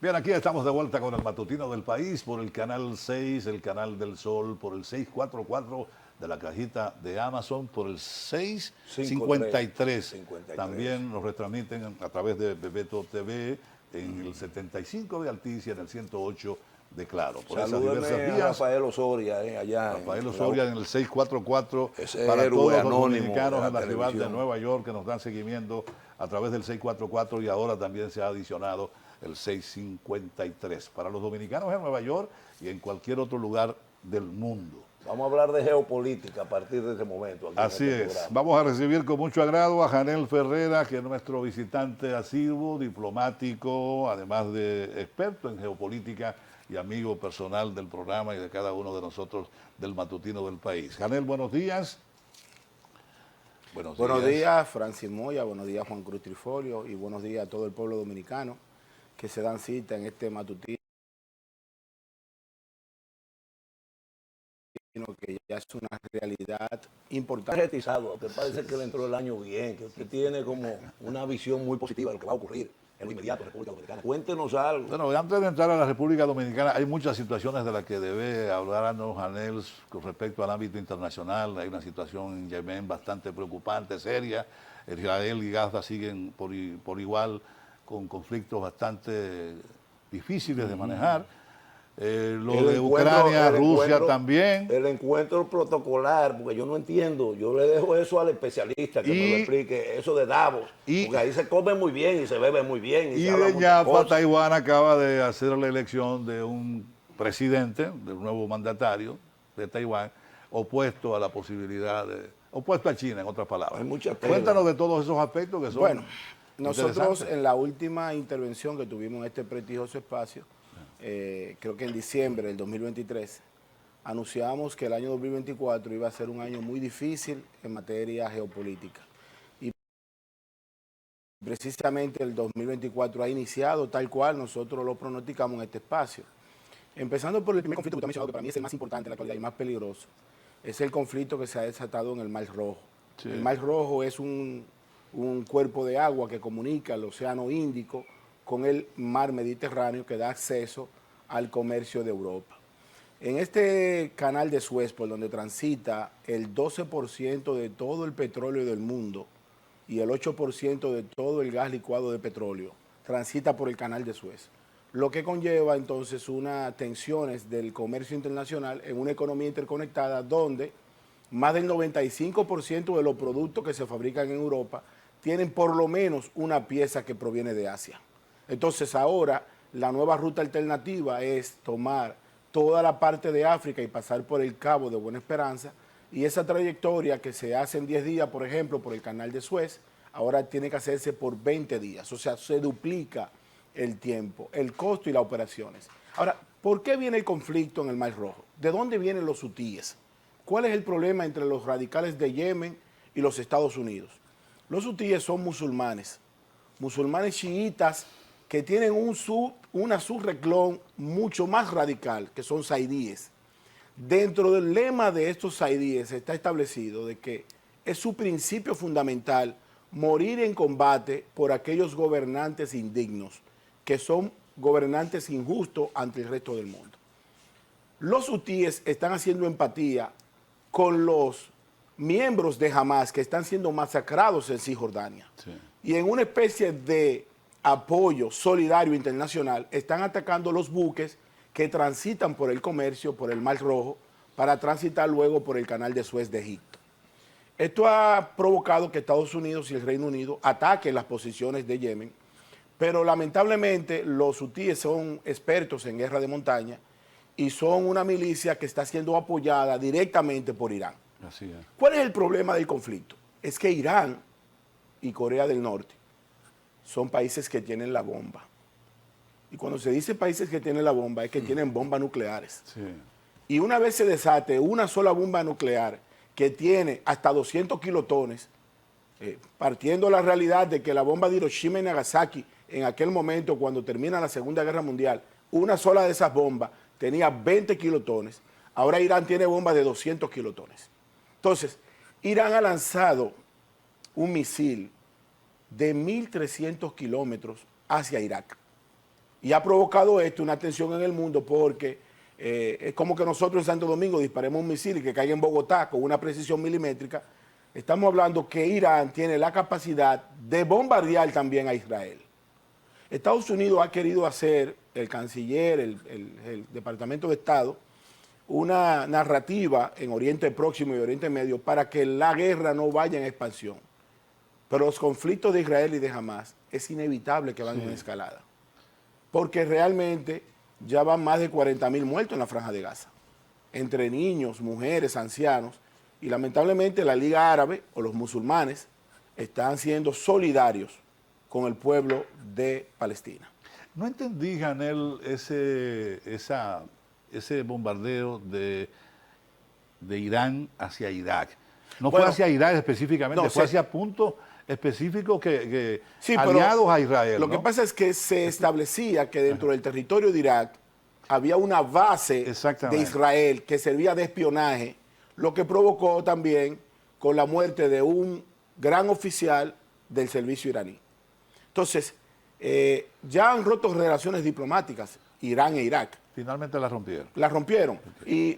Bien, aquí estamos de vuelta con el Matutino del País por el Canal 6, el Canal del Sol, por el 644 de la cajita de Amazon, por el 653. 53. También nos retransmiten a través de Bebeto TV en el 75 de Alticia, en el 108 de Claro. Por esas diversas Salúdeme a vías. Rafael Osoria, allá. Rafael Osoria en el 644 Ese para héroe todos los anónimo dominicanos de en la la ciudad de televisión. Nueva York que nos dan seguimiento a través del 644 y ahora también se ha adicionado el 653 para los dominicanos en Nueva York y en cualquier otro lugar del mundo. Vamos a hablar de geopolítica a partir de ese momento. Aquí Así en este es. programa. Vamos a recibir con mucho agrado a Janel Ferrera, que es nuestro visitante asiduo, diplomático, además de experto en geopolítica y amigo personal del programa y de cada uno de nosotros del Matutino del País. Janel, buenos días. Buenos días, Francis Moya, buenos días, Juan Cruz Trifolio, y buenos días a todo el pueblo dominicano que se dan cita en este matutino que ya es una realidad importante. Retizado, te parece que le entró el año bien, que usted tiene como una visión muy positiva de lo que va a ocurrir en lo inmediato en República Dominicana. Cuéntenos algo. Bueno, antes de entrar a la República Dominicana, hay muchas situaciones de las que debe hablarnos Janel con respecto al ámbito internacional. Hay una situación en Yemen bastante preocupante, seria. Israel y Gaza siguen por igual con conflictos bastante difíciles de manejar. Lo de Ucrania, Rusia también. El encuentro protocolar, porque yo no entiendo, yo le dejo eso al especialista que me lo explique, eso de Davos, porque ahí se come muy bien y se bebe muy bien. Y de ñapa, Taiwán acaba de hacer la elección de un presidente, de un nuevo mandatario de Taiwán, opuesto a la posibilidad opuesto a China, en otras palabras. Hay mucha Cuéntanos de todos esos aspectos que son. Bueno, nosotros en la última intervención que tuvimos en este prestigioso espacio, creo que en diciembre del 2023, anunciamos que el año 2024 iba a ser un año muy difícil en materia geopolítica. Y precisamente el 2024 ha iniciado tal cual nosotros lo pronosticamos en este espacio. Empezando por el primer conflicto que usted ha mencionado, que para mí es el más importante en la actualidad y más peligroso, es el conflicto que se ha desatado en el Mar Rojo. Sí. El Mar Rojo es un cuerpo de agua que comunica el Océano Índico con el mar Mediterráneo que da acceso al comercio de Europa. En este canal de Suez, por donde transita el 12% de todo el petróleo del mundo y el 8% de todo el gas licuado de petróleo, transita por el canal de Suez, lo que conlleva entonces unas tensiones del comercio internacional en una economía interconectada donde más del 95% de los productos que se fabrican en Europa tienen por lo menos una pieza que proviene de Asia. Entonces ahora la nueva ruta alternativa es tomar toda la parte de África y pasar por el Cabo de Buena Esperanza, y esa trayectoria que se hace en 10 días, por ejemplo, por el canal de Suez, ahora tiene que hacerse por 20 días, o sea, se duplica el tiempo, el costo y las operaciones. Ahora, ¿por qué viene el conflicto en el Mar Rojo? ¿De dónde vienen los hutíes? ¿Cuál es el problema entre los radicales de Yemen y los Estados Unidos? Los hutíes son musulmanes chiitas que tienen una subregión mucho más radical, que son saidíes. Dentro del lema de estos saidíes está establecido de que es su principio fundamental morir en combate por aquellos gobernantes indignos, que son gobernantes injustos ante el resto del mundo. Los hutíes están haciendo empatía con los miembros de Hamas que están siendo masacrados en Cisjordania. Sí. Y en una especie de apoyo solidario internacional están atacando los buques que transitan por el comercio, por el Mar Rojo, para transitar luego por el canal de Suez de Egipto. Esto ha provocado que Estados Unidos y el Reino Unido ataquen las posiciones de Yemen, pero lamentablemente los hutíes son expertos en guerra de montaña y son una milicia que está siendo apoyada directamente por Irán. Así es. ¿Cuál es el problema del conflicto? Es que Irán y Corea del Norte son países que tienen la bomba. Y cuando se dice países que tienen la bomba, es que tienen bombas nucleares. Sí. Y una vez se desate una sola bomba nuclear que tiene hasta 200 kilotones, partiendo de la realidad de que la bomba de Hiroshima y Nagasaki, en aquel momento, cuando termina la Segunda Guerra Mundial, una sola de esas bombas tenía 20 kilotones, ahora Irán tiene bombas de 200 kilotones. Entonces, Irán ha lanzado un misil de 1.300 kilómetros hacia Irak. Y ha provocado esto una tensión en el mundo porque es como que nosotros en Santo Domingo disparemos un misil y que caiga en Bogotá con una precisión milimétrica. Estamos hablando que Irán tiene la capacidad de bombardear también a Israel. Estados Unidos ha querido hacer, el canciller, el Departamento de Estado, una narrativa en Oriente Próximo y Oriente Medio para que la guerra no vaya en expansión. Pero los conflictos de Israel y de Hamás es inevitable que van en escalada. Porque realmente ya van más de 40.000 muertos en la Franja de Gaza, entre niños, mujeres, ancianos, y lamentablemente la Liga Árabe o los musulmanes están siendo solidarios con el pueblo de Palestina. No entendí, Janel, ese bombardeo de Irán hacia Irak. No fue hacia Irak específicamente, fue hacia puntos específicos que aliados a Israel. Lo que pasa es que se establecía que dentro del territorio de Irak había una base de Israel que servía de espionaje, lo que provocó también con la muerte de un gran oficial del servicio iraní. Entonces, ya han roto relaciones diplomáticas Irán e Irak. Finalmente la rompieron. La rompieron. Y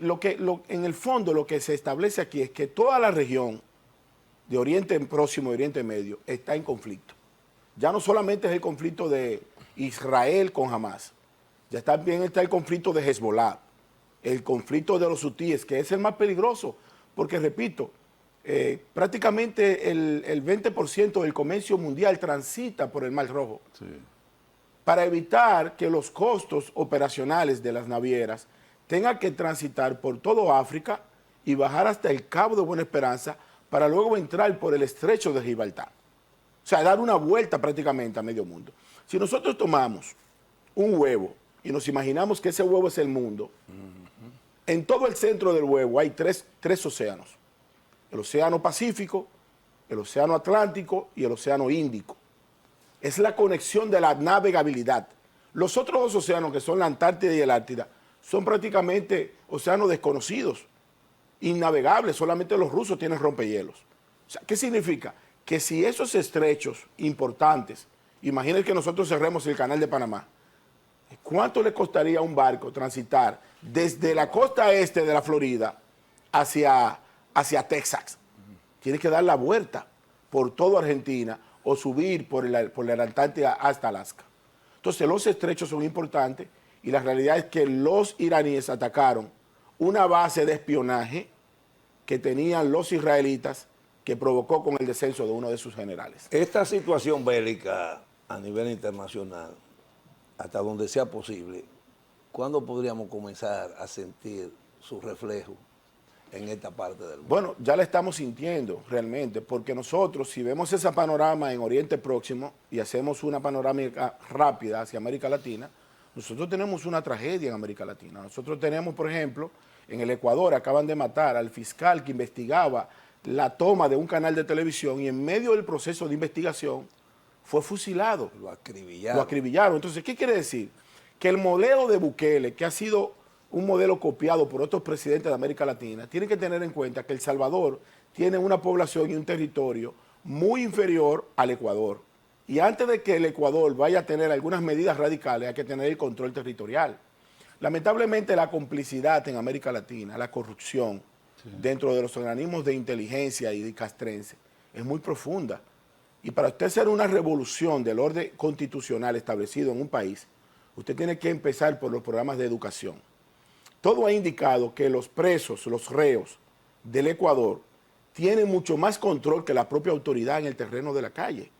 en el fondo lo que se establece aquí es que toda la región de Oriente Próximo y Oriente Medio está en conflicto. Ya no solamente es el conflicto de Israel con Hamás, ya también está el conflicto de Hezbollah, el conflicto de los hutíes, que es el más peligroso, porque repito, prácticamente el 20% del comercio mundial transita por el Mar Rojo. Sí. Para evitar que los costos operacionales de las navieras tengan que transitar por todo África y bajar hasta el Cabo de Buena Esperanza para luego entrar por el estrecho de Gibraltar. O sea, dar una vuelta prácticamente a medio mundo. Si nosotros tomamos un huevo y nos imaginamos que ese huevo es el mundo, en todo el centro del huevo hay tres océanos. El Océano Pacífico, el Océano Atlántico y el Océano Índico. Es la conexión de la navegabilidad. Los otros dos océanos, que son la Antártida y el Ártida, son prácticamente océanos desconocidos, innavegables, solamente los rusos tienen rompehielos. O sea, ¿qué significa? Que si esos estrechos importantes, imaginen que nosotros cerremos el canal de Panamá, ¿cuánto le costaría a un barco transitar desde la costa este de la Florida hacia Texas? Tiene que dar la vuelta por toda Argentina o subir por la Antártida hasta Alaska. Entonces los estrechos son importantes y la realidad es que los iraníes atacaron una base de espionaje que tenían los israelitas que provocó con el descenso de uno de sus generales. Esta situación bélica a nivel internacional, hasta donde sea posible, ¿cuándo podríamos comenzar a sentir su reflejo en esta parte del mundo? Bueno, ya la estamos sintiendo realmente, porque nosotros, si vemos ese panorama en Oriente Próximo y hacemos una panorámica rápida hacia América Latina, nosotros tenemos una tragedia en América Latina. Nosotros tenemos, por ejemplo, en el Ecuador acaban de matar al fiscal que investigaba la toma de un canal de televisión y en medio del proceso de investigación fue fusilado. Lo acribillaron. Lo acribillaron. Entonces, ¿qué quiere decir? Que el modelo de Bukele, que ha sido un modelo copiado por otros presidentes de América Latina, tiene que tener en cuenta que El Salvador tiene una población y un territorio muy inferior al Ecuador. Y antes de que el Ecuador vaya a tener algunas medidas radicales, hay que tener el control territorial. Lamentablemente la complicidad en América Latina, la corrupción dentro de los organismos de inteligencia y de castrense es muy profunda. Y para usted hacer una revolución del orden constitucional establecido en un país, usted tiene que empezar por los programas de educación. Todo ha indicado que los presos, los reos del Ecuador, tienen mucho más control que la propia autoridad en el terreno de la calle.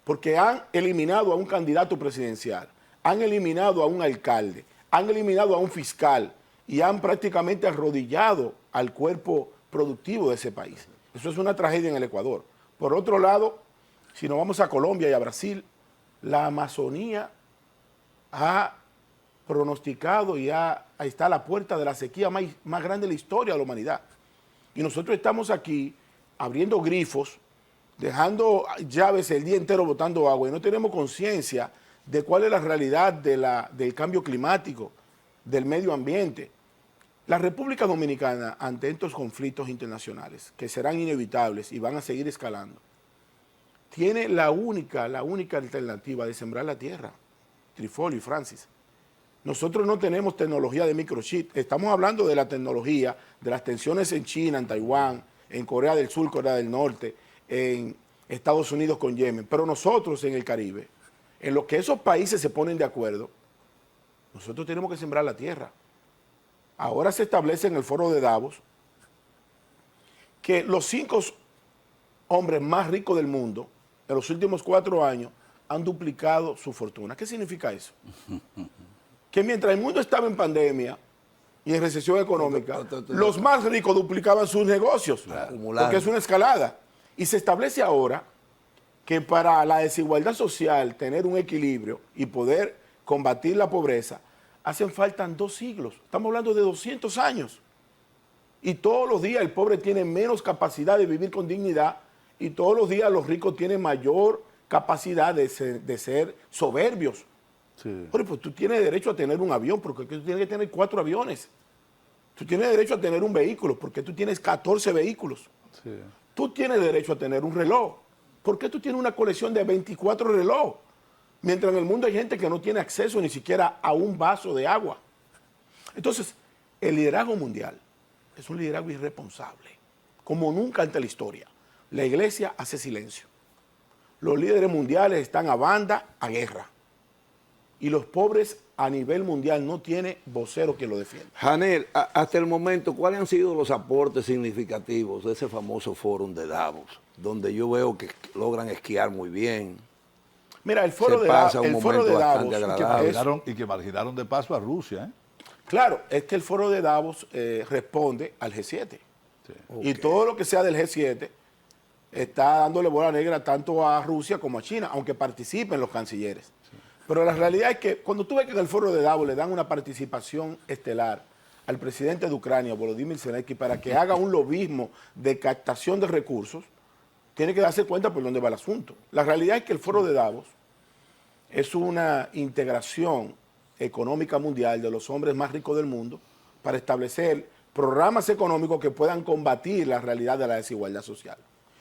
Porque han eliminado a un candidato presidencial, han eliminado a un alcalde, han eliminado a un fiscal y han prácticamente arrodillado al cuerpo productivo de ese país. Eso es una tragedia en el Ecuador. Por otro lado, si nos vamos a Colombia y a Brasil, la Amazonía ha pronosticado y está a la puerta de la sequía más grande de la historia de la humanidad. Y nosotros estamos aquí abriendo grifos, dejando llaves el día entero botando agua y no tenemos conciencia de cuál es la realidad del cambio climático, del medio ambiente. La República Dominicana, ante estos conflictos internacionales, que serán inevitables y van a seguir escalando, tiene la única alternativa de sembrar la tierra. Trifolio y Francis. Nosotros no tenemos tecnología de microchip. Estamos hablando de la tecnología, de las tensiones en China, en Taiwán, en Corea del Sur, Corea del Norte, en Estados Unidos con Yemen. Pero nosotros en el Caribe, en lo que esos países se ponen de acuerdo, nosotros tenemos que sembrar la tierra. Ahora se establece en el foro de Davos que los 5 hombres más ricos del mundo en los últimos 4 años han duplicado su fortuna. ¿Qué significa eso? Que mientras el mundo estaba en pandemia y en recesión económica, los más ricos duplicaban sus negocios, porque es una escalada. Y se establece ahora que para la desigualdad social, tener un equilibrio y poder combatir la pobreza, hacen falta 2 siglos. Estamos hablando de 200 años. Y todos los días el pobre tiene menos capacidad de vivir con dignidad y todos los días los ricos tienen mayor capacidad de ser soberbios. Sí. Oye, pues tú tienes derecho a tener un avión, porque tú tienes que tener 4 aviones. Tú tienes derecho a tener un vehículo, porque tú tienes 14 vehículos. Sí. Tú tienes derecho a tener un reloj. ¿Por qué tú tienes una colección de 24 relojes? Mientras en el mundo hay gente que no tiene acceso ni siquiera a un vaso de agua. Entonces, el liderazgo mundial es un liderazgo irresponsable, como nunca ante la historia. La iglesia hace silencio. Los líderes mundiales están a banda, a guerra. Y los pobres a nivel mundial no tienen vocero que lo defienda. Janel, hasta el momento, ¿cuáles han sido los aportes significativos de ese famoso fórum de Davos, donde yo veo que logran esquiar muy bien? Mira, el foro de Davos, Y que marginaron de paso a Rusia, ¿eh? Claro, es que el foro de Davos responde al G7. Sí. Y todo lo que sea del G7 está dándole bola negra tanto a Rusia como a China, aunque participen los cancilleres. Sí. Pero la realidad es que cuando tú ves que en el foro de Davos le dan una participación estelar al presidente de Ucrania, Volodymyr Zelensky, para que haga un lobismo de captación de recursos, tiene que darse cuenta por dónde va el asunto. La realidad es que el foro de Davos es una integración económica mundial de los hombres más ricos del mundo para establecer programas económicos que puedan combatir la realidad de la desigualdad social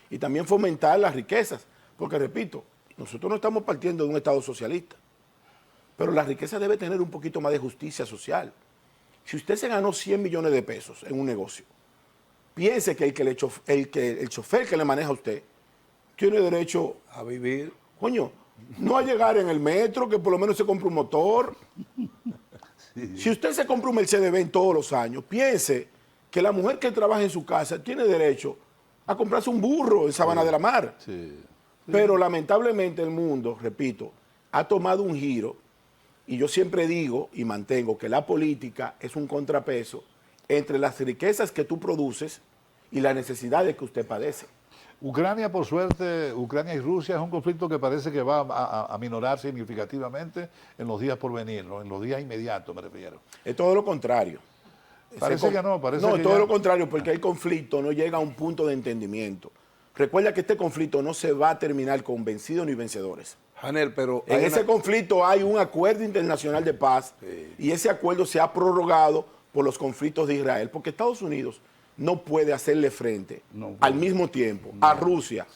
y también fomentar las riquezas, porque repito, nosotros no estamos partiendo de un Estado socialista, pero la riqueza debe tener un poquito más de justicia social. Si usted se ganó 100 millones de pesos en un negocio, piense que el chofer que le maneja a usted tiene derecho a vivir. Coño, no a llegar en el metro, que por lo menos se compre un motor. Sí. Si usted se compra un Mercedes-Benz todos los años, piense que la mujer que trabaja en su casa tiene derecho a comprarse un burro en Sabana de la Mar. Sí. Sí. Pero lamentablemente el mundo, repito, ha tomado un giro y yo siempre digo y mantengo que la política es un contrapeso entre las riquezas que tú produces y las necesidades que usted padece. Ucrania, por suerte, Ucrania y Rusia es un conflicto que parece que va a minorar significativamente en los días por venir, ¿no? En los días inmediatos me refiero. Es todo lo contrario. Parece que no, parece que no, todo ya... lo contrario, porque el conflicto no llega a un punto de entendimiento. Recuerda que este conflicto no se va a terminar con vencidos ni vencedores. Janel, pero en ese conflicto hay un acuerdo internacional de paz y ese acuerdo se ha prorrogado por los conflictos de Israel, porque Estados Unidos no puede hacerle frente al mismo tiempo a Rusia,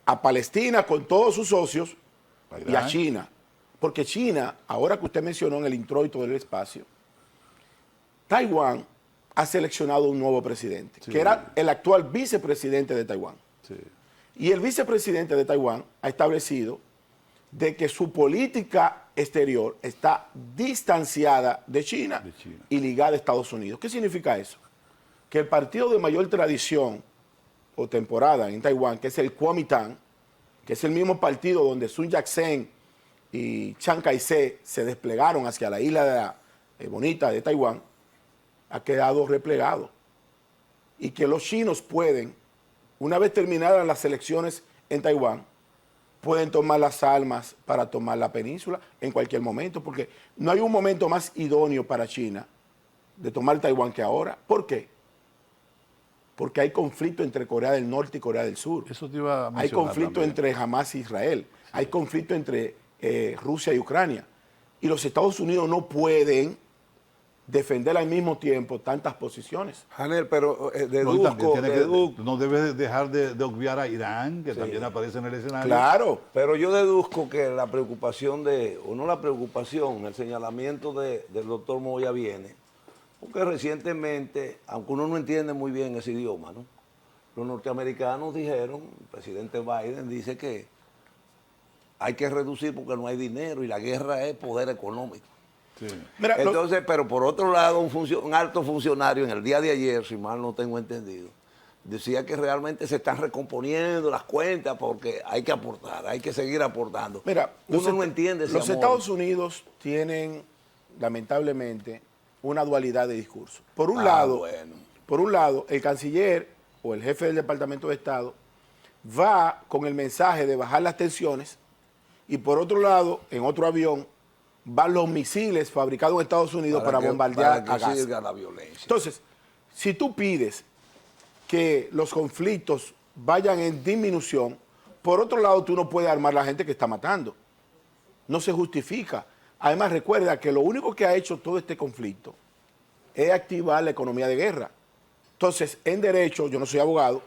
a Palestina con todos sus socios y a China. Porque China, ahora que usted mencionó en el introito del espacio, Taiwán ha seleccionado un nuevo presidente, que era el actual vicepresidente de Taiwán. Sí. Y el vicepresidente de Taiwán ha establecido de que su política exterior está distanciada de China y ligada a Estados Unidos. ¿Qué significa eso? Que el partido de mayor tradición o temporada en Taiwán, que es el Kuomintang, que es el mismo partido donde Sun Yat-sen y Chiang Kai-shek se desplegaron hacia la isla bonita de Taiwán, ha quedado replegado. Y que los chinos pueden, una vez terminadas las elecciones en Taiwán, pueden tomar las armas para tomar la península en cualquier momento, porque no hay un momento más idóneo para China de tomar Taiwán que ahora. ¿Por qué? Porque hay conflicto entre Corea del Norte y Corea del Sur. Eso te iba a mencionar. Hay conflicto también entre Hamas y Israel. Sí. Hay conflicto entre Rusia y Ucrania. Y los Estados Unidos no pueden defender al mismo tiempo tantas posiciones. Janel, pero No, y deduzco, también tiene deduzco, que, no debes dejar de obviar a Irán, que también aparece en el escenario. Claro. pero yo deduzco que la preocupación o no la preocupación, el señalamiento del doctor Moya viene, porque recientemente, aunque uno no entiende muy bien ese idioma, ¿no? Los norteamericanos dijeron, el presidente Biden dice que hay que reducir porque no hay dinero y la guerra es poder económico. Sí. Mira, Entonces, pero por otro lado, un alto funcionario en el día de ayer, si mal no tengo entendido, decía que realmente se están recomponiendo las cuentas porque hay que aportar, hay que seguir aportando. mira, uno no entiende ese los amor. Estados Unidos tienen, lamentablemente, una dualidad de discurso. Por un lado, el canciller o el jefe del Departamento de Estado va con el mensaje de bajar las tensiones y por otro lado, en otro avión, van los misiles fabricados en Estados Unidos para bombardear para a que Gaza. siga la violencia. Entonces, si tú pides que los conflictos vayan en disminución, por otro lado tú no puedes armar a la gente que está matando. No se justifica. Además, recuerda que lo único que ha hecho todo este conflicto es activar la economía de guerra. Entonces, en derecho, yo no soy abogado,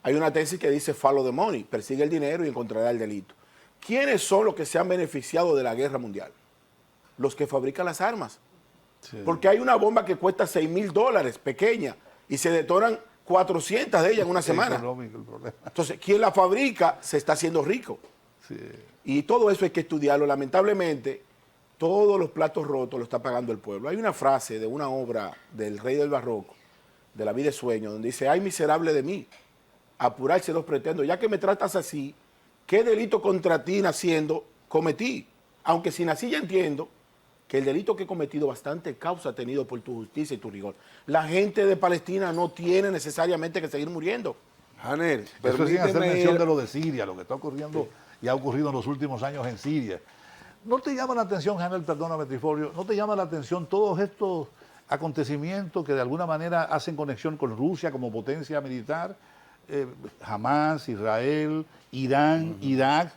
hay una tesis que dice follow the money, persigue el dinero y encontrará el delito. ¿Quiénes son los que se han beneficiado de la guerra mundial? Los que fabrican las armas. Sí. Porque hay una bomba que cuesta $6,000, pequeña, y se detonan 400 de ellas en una semana. Económico el problema. Entonces, quien la fabrica se está haciendo rico. Sí. Y todo eso hay que estudiarlo. Lamentablemente, todos los platos rotos lo está pagando el pueblo. Hay una frase de una obra del rey del barroco, de La vida de sueño, donde dice, ay miserable de mí, apurarse los pretendo, ya que me tratas así, ¿qué delito contra ti naciendo cometí? Aunque si nací ya entiendo que el delito que he cometido bastante causa ha tenido por tu justicia y tu rigor. La gente de Palestina no tiene necesariamente que seguir muriendo. Janel, Eso es sin hacer permíteme mención ir- de lo de Siria, lo que está ocurriendo y ha ocurrido en los últimos años en Siria. ¿No te llama la atención, Janel, perdóname, Trifolio, no te llama la atención todos estos acontecimientos que de alguna manera hacen conexión con Rusia como potencia militar? Hamas, Israel, Irán, Irak,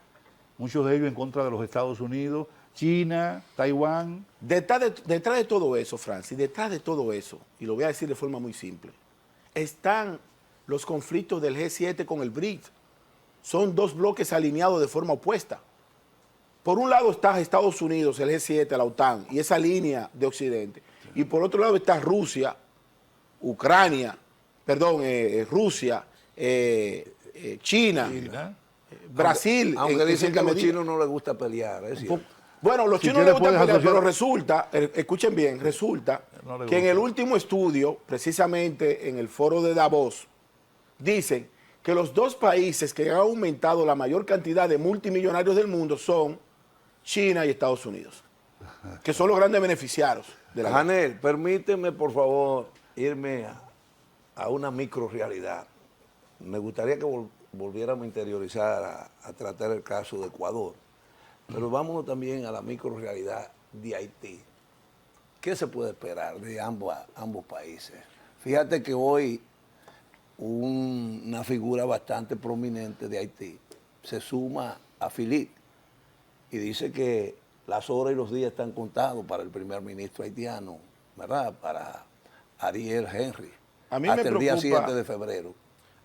muchos de ellos en contra de los Estados Unidos, China, Taiwán. Detrás de todo eso, Francis, detrás de todo eso, y lo voy a decir de forma muy simple, están los conflictos del G7 con el BRICS. Son dos bloques alineados de forma opuesta. Por un lado está Estados Unidos, el G7, la OTAN, y esa línea de Occidente. Y por otro lado está Rusia, Rusia, China, Brasil. Aunque en dicen que cierta a los medida. chinos no les gusta pelear, es cierto. Bueno, los Si chinos no quieres les gusta puedes pelear, pero asociar- resulta, escuchen bien, resulta No le que en gusta. el último estudio, precisamente en el foro de Davos, dicen que los dos países que han aumentado la mayor cantidad de multimillonarios del mundo son China y Estados Unidos, que son los grandes beneficiarios de la guerra. Janel, permíteme por favor irme a una microrealidad. Me gustaría que volviéramos a interiorizar a tratar el caso de Ecuador, pero vámonos también a la microrealidad de Haití. ¿Qué se puede esperar de ambos países? Fíjate que hoy una figura bastante prominente de Haití se suma a Philippe y dice que las horas y los días están contados para el primer ministro haitiano, ¿verdad? Para Ariel Henry, A mí hasta me el día preocupa- 7 de febrero.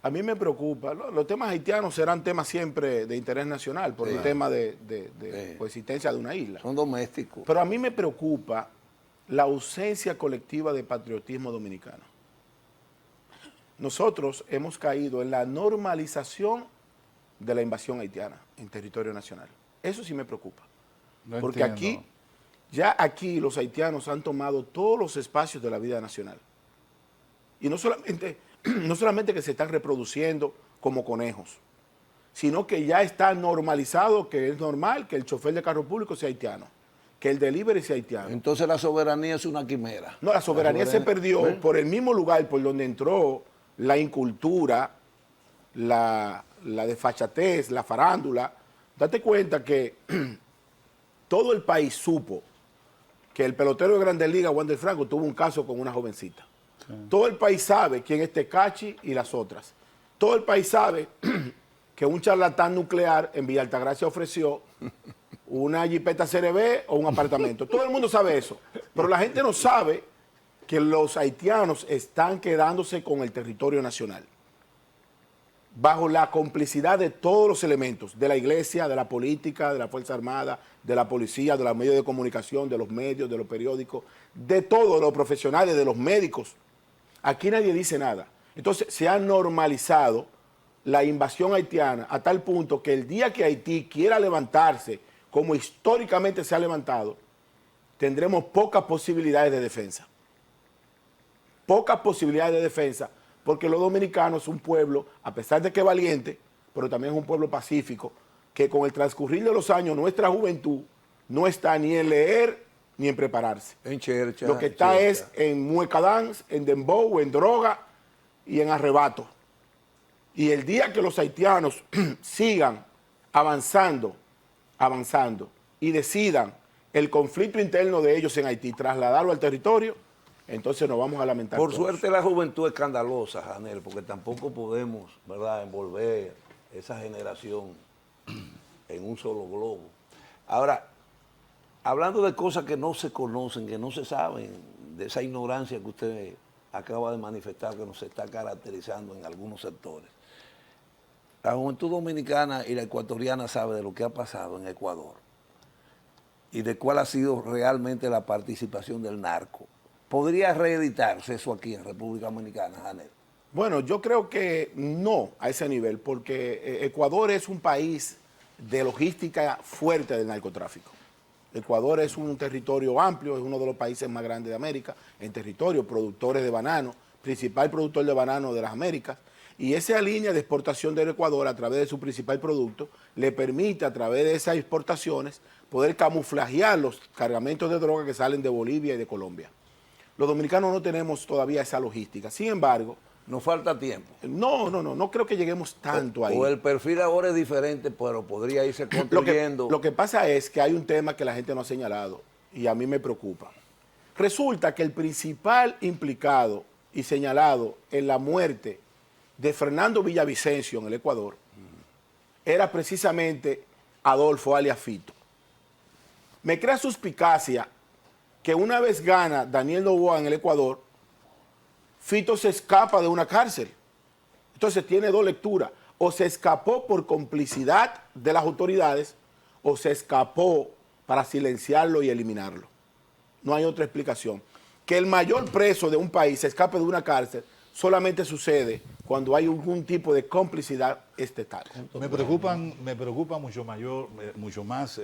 A mí me preocupa, los temas haitianos serán temas siempre de interés nacional por el tema de coexistencia de una isla. Son domésticos. Pero a mí me preocupa la ausencia colectiva de patriotismo dominicano. Nosotros hemos caído en la normalización de la invasión haitiana en territorio nacional. Eso sí me preocupa. No Porque entiendo. aquí los haitianos han tomado todos los espacios de la vida nacional. Y no solamente que se están reproduciendo como conejos, sino que ya está normalizado que es normal que el chofer de carro público sea haitiano, que el delivery sea haitiano. Entonces la soberanía es una quimera. No, la soberanía se perdió por el mismo lugar por donde entró la incultura, la desfachatez, la farándula. Date cuenta que todo el país supo que el pelotero de Grandes Ligas, Wander Franco, tuvo un caso con una jovencita. Sí. Todo el país sabe quién es Tecachi y las otras. Todo el país sabe que un charlatán nuclear en Villa Altagracia ofreció una jipeta CRB o un apartamento. Todo el mundo sabe eso. Pero la gente no sabe que los haitianos están quedándose con el territorio nacional, bajo la complicidad de todos los elementos, de la iglesia, de la política, de la Fuerza Armada, de la policía, de los medios de comunicación, de los medios, de los periódicos, de todos los profesionales, de los médicos. Aquí nadie dice nada. Entonces se ha normalizado la invasión haitiana a tal punto que el día que Haití quiera levantarse, como históricamente se ha levantado, tendremos pocas posibilidades de defensa. Pocas posibilidades de defensa, porque los dominicanos es un pueblo, a pesar de que es valiente, pero también es un pueblo pacífico, que con el transcurrir de los años, nuestra juventud no está ni en leer ni en prepararse. En chercha. Lo que está es en muecadans, en dembow, en droga y en arrebato. Y el día que los haitianos sigan avanzando y decidan el conflicto interno de ellos en Haití, trasladarlo al territorio, entonces nos vamos a lamentar. Por todos. suerte la juventud es escandalosa, Janel, porque tampoco podemos, ¿verdad?, envolver esa generación en un solo globo. Ahora, hablando de cosas que no se conocen, que no se saben, de esa ignorancia que usted acaba de manifestar, que nos está caracterizando en algunos sectores. La juventud dominicana y la ecuatoriana sabe de lo que ha pasado en Ecuador y de cuál ha sido realmente la participación del narco. ¿Podría reeditarse eso aquí en República Dominicana, Janel? Bueno, yo creo que no a ese nivel, porque Ecuador es un país de logística fuerte del narcotráfico. Ecuador es un territorio amplio, es uno de los países más grandes de América, en territorio, productores de banano, principal productor de banano de las Américas, y esa línea de exportación del Ecuador a través de su principal producto le permite a través de esas exportaciones poder camuflajear los cargamentos de droga que salen de Bolivia y de Colombia. Los dominicanos no tenemos todavía esa logística. Sin embargo, Nos falta tiempo. no creo que lleguemos tanto ahí. O el perfil ahora es diferente, pero podría irse construyendo. Lo que pasa es que hay un tema que la gente no ha señalado y a mí me preocupa. Resulta que el principal implicado y señalado en la muerte de Fernando Villavicencio en el Ecuador era precisamente Adolfo alias Fito. Me crea suspicacia que una vez gana Daniel Noboa en el Ecuador, Fito se escapa de una cárcel. Entonces tiene dos lecturas. O se escapó por complicidad de las autoridades o se escapó para silenciarlo y eliminarlo. No hay otra explicación. Que el mayor preso de un país se escape de una cárcel solamente sucede cuando hay algún tipo de complicidad estatal. Me preocupa mucho más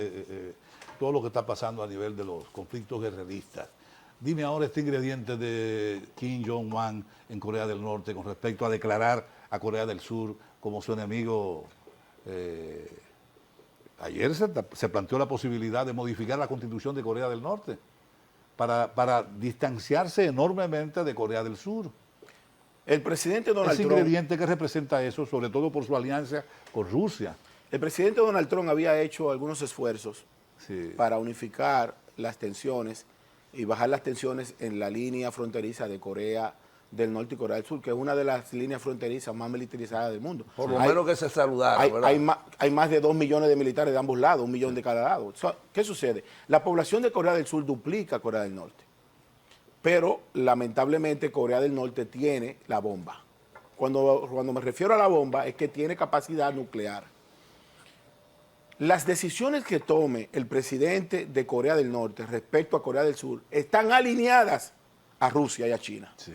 todo lo que está pasando a nivel de los conflictos guerreristas. Dime ahora este ingrediente de Kim Jong-un en Corea del Norte con respecto a declarar a Corea del Sur como su enemigo. Ayer se planteó la posibilidad de modificar la constitución de Corea del Norte para distanciarse enormemente de Corea del Sur. El presidente Donald Ese Trump... ingrediente que representa eso, sobre todo por su alianza con Rusia. El presidente Donald Trump había hecho algunos esfuerzos para unificar las tensiones y bajar las tensiones en la línea fronteriza de Corea del Norte y Corea del Sur, que es una de las líneas fronterizas más militarizadas del mundo. Por lo menos que se saludara, ¿verdad? Hay más de 2 millones de militares de ambos lados, 1 millón de cada lado. ¿Qué sucede? La población de Corea del Sur duplica a Corea del Norte, pero lamentablemente Corea del Norte tiene la bomba. Cuando me refiero a la bomba es que tiene capacidad nuclear. Las decisiones que tome el presidente de Corea del Norte respecto a Corea del Sur están alineadas a Rusia y a China. Sí.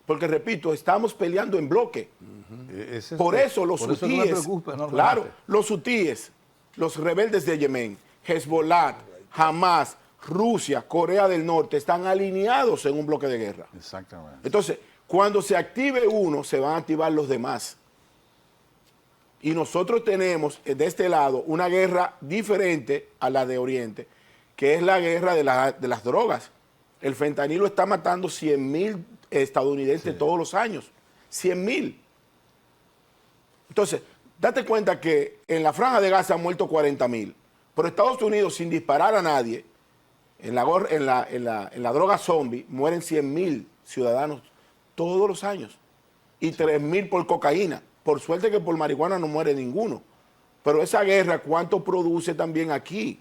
Porque, repito, estamos peleando en bloque. Por eso los hutíes, claro, los hutíes, los rebeldes de Yemen, Hezbollah, Hamas, Rusia, Corea del Norte, están alineados en un bloque de guerra. Exactamente. Entonces, cuando se active uno, se van a activar los demás. Y nosotros tenemos de este lado una guerra diferente a la de Oriente, que es la guerra de las drogas. El fentanilo está matando 100,000 estadounidenses todos los años. 100,000. Entonces, date cuenta que en la Franja de Gaza han muerto 40,000. Pero Estados Unidos, sin disparar a nadie, en la droga zombie, mueren 100,000 ciudadanos todos los años. Y 3,000 por cocaína. Por suerte que por marihuana no muere ninguno. Pero esa guerra, ¿cuánto produce también aquí?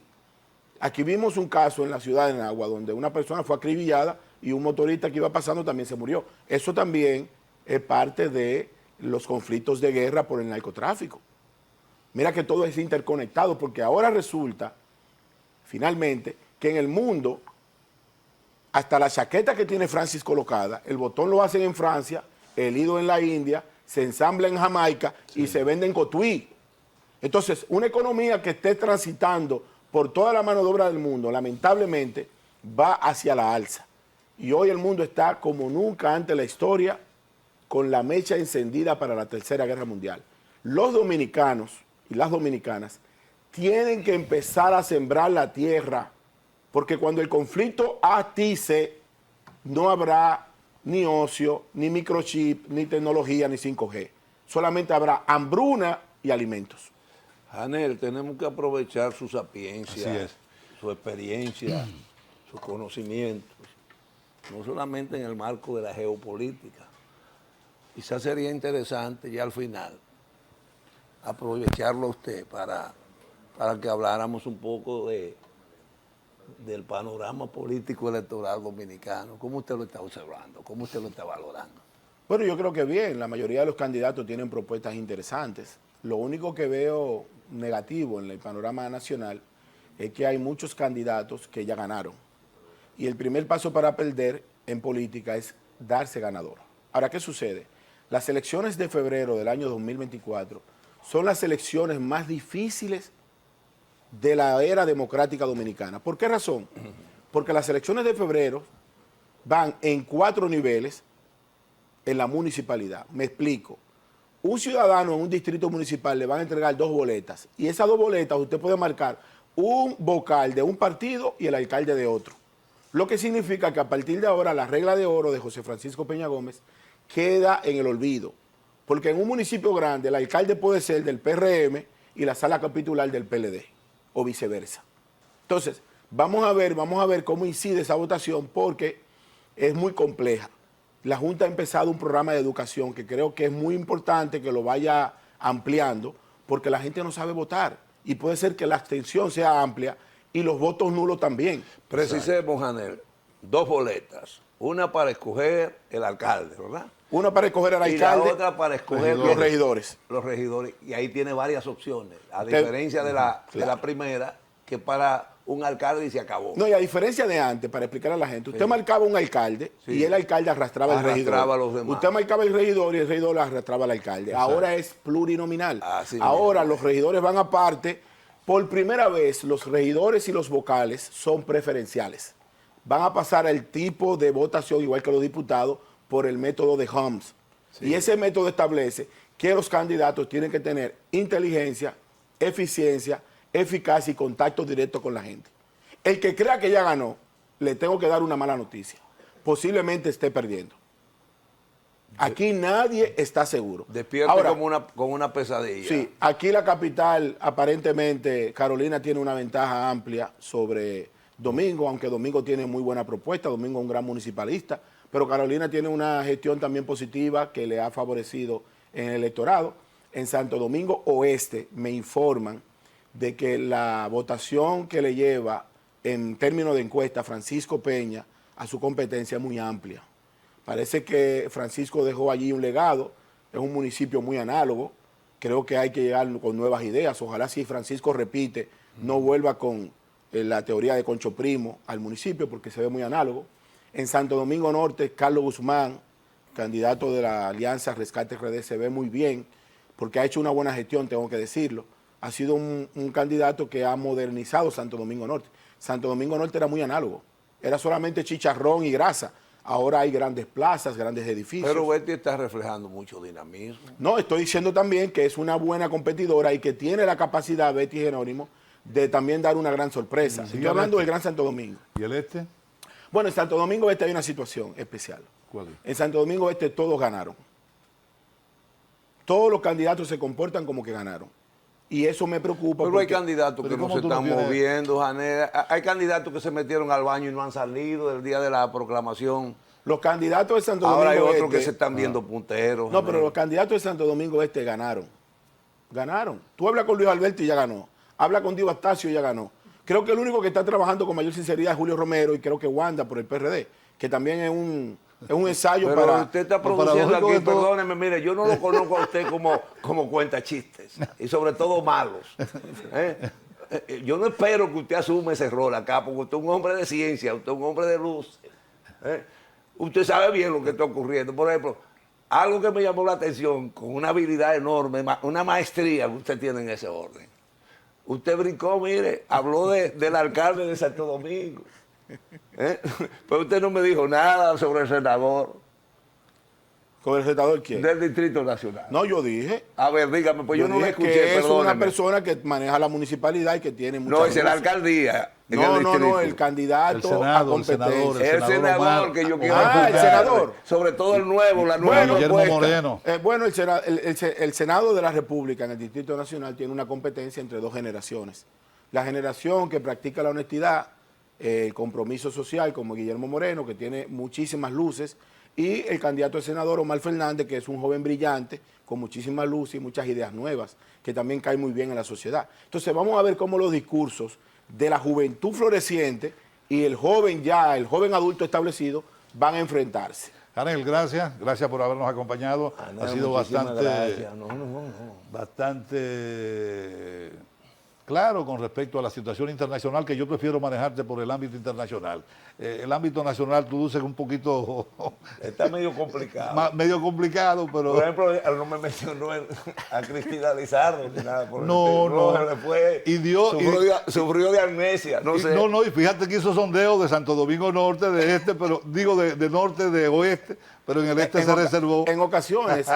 Aquí vimos un caso en la ciudad de Nagua donde una persona fue acribillada y un motorista que iba pasando también se murió. Eso también es parte de los conflictos de guerra por el narcotráfico. Mira que todo es interconectado, porque ahora resulta, finalmente, que en el mundo, hasta la chaqueta que tiene Francis colocada, el botón lo hacen en Francia, el hilo en la India, se ensambla en Jamaica y se vende en Cotuí. Entonces, una economía que esté transitando por toda la mano de obra del mundo, lamentablemente, va hacia la alza. Y hoy el mundo está como nunca antes en la historia, con la mecha encendida para la Tercera Guerra Mundial. Los dominicanos y las dominicanas tienen que empezar a sembrar la tierra, porque cuando el conflicto atice, no habrá ni ocio, ni microchip, ni tecnología, ni 5G. Solamente habrá hambruna y alimentos. Janel, tenemos que aprovechar su Así sapiencia, es. su experiencia, sus conocimientos, no solamente en el marco de la geopolítica. Quizás sería interesante ya al final aprovecharlo a usted para que habláramos un poco del panorama político electoral dominicano. ¿Cómo usted lo está observando? ¿Cómo usted lo está valorando? Bueno, yo creo que bien, la mayoría de los candidatos tienen propuestas interesantes. Lo único que veo negativo en el panorama nacional es que hay muchos candidatos que ya ganaron. Y el primer paso para perder en política es darse ganador. Ahora, ¿qué sucede? Las elecciones de febrero del año 2024 son las elecciones más difíciles de la era democrática dominicana. ¿Por qué razón? Porque las elecciones de febrero van en 4 niveles en la municipalidad. Me explico. Un ciudadano en un distrito municipal le van a entregar 2 boletas y esas 2 boletas usted puede marcar un vocal de un partido y el alcalde de otro. Lo que significa que a partir de ahora la regla de oro de José Francisco Peña Gómez queda en el olvido. Porque en un municipio grande el alcalde puede ser del PRM y la sala capitular del PLD o viceversa. Entonces, vamos a ver cómo incide esa votación porque es muy compleja. La Junta ha empezado un programa de educación que creo que es muy importante que lo vaya ampliando porque la gente no sabe votar y puede ser que la abstención sea amplia y los votos nulos también. Precisemos, Janel, 2 boletas. Una para escoger el alcalde, ¿verdad? Una para escoger al Y alcalde, la otra para escoger los regidores. Los regidores. Y ahí tiene varias opciones. A diferencia de la primera, que para un alcalde y se acabó. No, y a diferencia de antes, para explicar a la gente, usted marcaba un alcalde y el alcalde arrastraba el regidor. Arrastraba a los demás. Usted marcaba el regidor y el regidor arrastraba al alcalde. Ahora es plurinominal. Así Ahora mismo. los regidores van aparte. Por primera vez, los regidores y los vocales son preferenciales. Van a pasar el tipo de votación, igual que los diputados, por el método de Holmes. Y ese método establece que los candidatos tienen que tener inteligencia, eficiencia, eficacia y contacto directo con la gente. El que crea que ya ganó, le tengo que dar una mala noticia. Posiblemente esté perdiendo. Aquí nadie está seguro. Despierta Ahora, como una pesadilla. sí, aquí la capital, aparentemente, Carolina tiene una ventaja amplia sobre Domingo, aunque Domingo tiene muy buena propuesta, Domingo es un gran municipalista, pero Carolina tiene una gestión también positiva que le ha favorecido en el electorado. En Santo Domingo Oeste me informan de que la votación que le lleva en términos de encuesta Francisco Peña a su competencia es muy amplia. Parece que Francisco dejó allí un legado, es un municipio muy análogo, creo que hay que llegar con nuevas ideas, ojalá si Francisco repite, no vuelva con la teoría de Concho Primo al municipio porque se ve muy análogo. En Santo Domingo Norte, Carlos Guzmán, candidato de la Alianza Rescate RD, se ve muy bien porque ha hecho una buena gestión, tengo que decirlo. Ha sido un candidato que ha modernizado Santo Domingo Norte. Santo Domingo Norte era muy análogo, era solamente chicharrón y grasa. Ahora hay grandes plazas, grandes edificios. Pero Betty está reflejando mucho dinamismo. No, estoy diciendo también que es una buena competidora y que tiene la capacidad, Betty Jerónimo, de también dar una gran sorpresa. Estoy hablando del Gran Santo Domingo. ¿Y el este? Bueno, en Santo Domingo Este hay una situación especial. ¿Cuál es? En Santo Domingo Este todos ganaron. Todos los candidatos se comportan como que ganaron. Y eso me preocupa. Pero hay candidatos que no ¿cómo se tú no están tienes? moviendo, Janel. Hay candidatos que se metieron al baño y no han salido del día de la proclamación. Los candidatos de Santo Domingo Ahora hay otros Este, que se están viendo punteros. No, Janel. pero los candidatos de Santo Domingo Este ganaron. Ganaron. Tú hablas con Luis Alberto y ya ganó. Habla con Diego Astacio y ya ganó. Creo que el único que está trabajando con mayor sinceridad es Julio Romero y creo que Wanda por el PRD, que también es un ensayo Pero para... usted está Lo produciendo paradójico aquí, de todo- perdóneme, mire, yo no lo conozco a usted como cuenta chistes, y sobre todo malos. ¿eh? Yo no espero que usted asuma ese rol acá, porque usted es un hombre de ciencia, usted es un hombre de luz. ¿eh? Usted sabe bien lo que está ocurriendo. Por ejemplo, algo que me llamó la atención, con una habilidad enorme, una maestría que usted tiene en ese orden. Usted brincó, mire, habló del alcalde de Santo Domingo. Pero usted no me dijo nada sobre el senador ¿Con el retador quién? del Distrito Nacional. No, yo dije. A ver, dígame, pues yo no lo dije escuché, que es una perdóneme. persona que maneja la municipalidad y que tiene mucha No, es la luz. alcaldía. en No, el no, distrito. el candidato El Senado, a el senador, competencia. El senador Omar- que yo quiero Ah, el escuchar. senador. Sobre todo el nuevo, la nueva Bueno, Guillermo propuesta. Moreno. Bueno, el Senado de la República en el Distrito Nacional tiene una competencia entre dos generaciones. La generación que practica la honestidad, el compromiso social, como Guillermo Moreno, que tiene muchísimas luces, y el candidato a senador Omar Fernández, que es un joven brillante, con muchísimas luces y muchas ideas nuevas, que también cae muy bien en la sociedad. Entonces vamos a ver cómo los discursos de la juventud floreciente y el joven adulto establecido, van a enfrentarse. Janel, gracias por habernos acompañado. No, Ha sido muchísimas bastante, gracias. No. bastante claro con respecto a la situación internacional, que yo prefiero manejarte por el ámbito internacional. El ámbito nacional tú luces un poquito Está medio complicado. medio complicado, pero Por ejemplo, no me mencionó a Cristina Lizardo ni nada por el No, estilo. no. Se le fue. Y dio- sufrió de amnesia, no sé. no, y fíjate que hizo sondeo de Santo Domingo Norte, de este, pero digo de norte, de oeste, pero en el este se reservó. En ocasiones,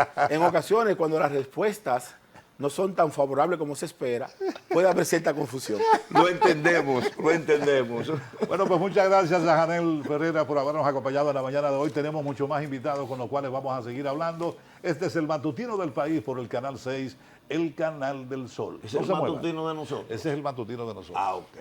cuando las respuestas no son tan favorables como se espera, puede haber cierta confusión. Lo entendemos. Bueno, pues muchas gracias a Janel Ferreira por habernos acompañado en la mañana de hoy. Tenemos muchos más invitados con los cuales vamos a seguir hablando. Este es el Matutino del País por el Canal 6, el Canal del Sol. Es No el se muevan. matutino de nosotros. Ese es el matutino de nosotros. Ah, ok.